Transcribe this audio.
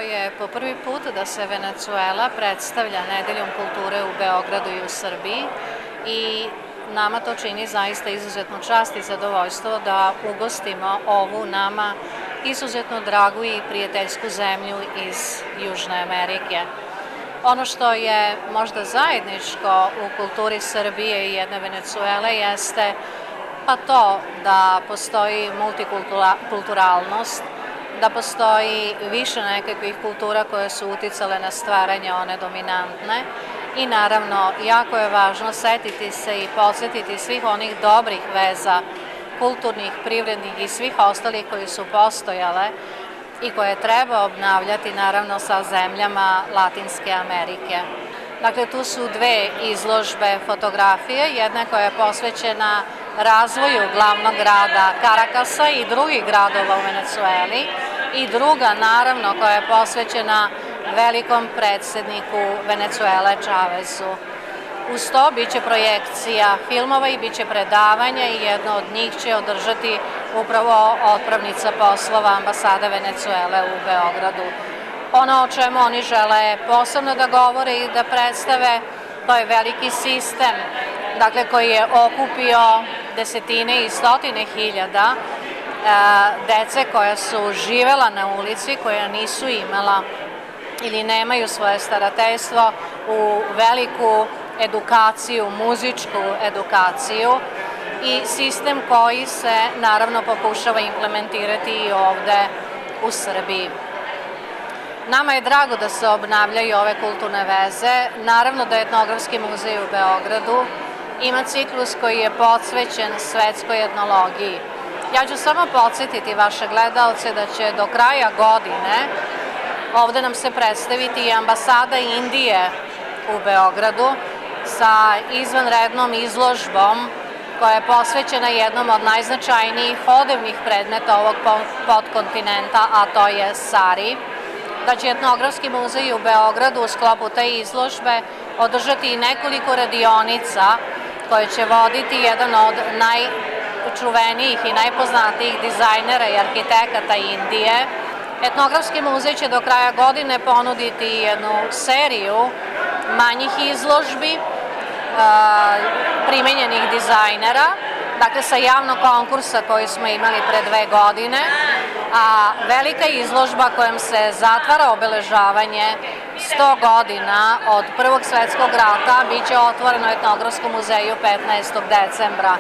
je po prvi put da se Venecuela predstavlja Nedeljom kulture u Beogradu i u Srbiji i nama to čini zaista izuzetnu čast i zadovoljstvo da ugostimo ovu nama izuzetno dragu i prijateljsku zemlju iz Južne Amerike. Ono što je možda zajedničko u kulturi Srbije i jedne Venecuele jeste pa to da postoji multikulturalnost, da postoji više nekakvih kultura koje su uticale na stvaranje one dominantne i naravno jako je važno setiti se i podsjetiti svih onih dobrih veza, kulturnih, privrednih i svih ostalih koji su postojale i koje treba obnavljati naravno sa zemljama Latinske Amerike. Dakle, tu su dve izložbe fotografije, jedna koja je posvećena razvoju glavnog grada Karakasa i drugih gradova u Venecueli i druga, naravno, koja je posvećena velikom predsedniku Venecuele Čavezu. Uz to biće projekcija filmova i biće predavanja i jedno od njih će održati upravo otpravnica poslova ambasade Venecuele u Beogradu. Ono o čemu oni žele posebno da govore i da predstave, to je veliki sistem, dakle, koji je okupio desetine i stotine hiljada dece koja su živela na ulici, koja nisu imala ili nemaju svoje starateljstvo u veliku edukaciju, muzičku edukaciju i sistem koji se naravno pokušava implementirati i ovde u Srbiji. Nama je drago da se obnavljaju ove kulturne veze. Naravno da Etnografski muzej u Beogradu ima ciklus koji je posvećen svetskoj etnologiji. Ja ću samo podsjetiti vaše gledaoce da će do kraja godine ovde nam se predstaviti i ambasada Indije u Beogradu sa izvanrednom izložbom koja je posvećena jednom od najznačajnijih odevnih predmeta ovog podkontinenta, a to je sari. Da će Etnografski muzej u Beogradu u sklopu te izložbe održati i nekoliko radionica koje će voditi jedan od najčuvenijih i najpoznatijih dizajnera i arhitekata Indije. Etnografski muzej će do kraja godine ponuditi jednu seriju manjih izložbi primenjenih dizajnera, dakle sa javnog konkursa koji smo imali pre 2 godine, a velika izložba kojom se zatvara obeležavanje 100 godina od Prvog svetskog rata biće otvoreno Etnografskom muzeju 15. decembra.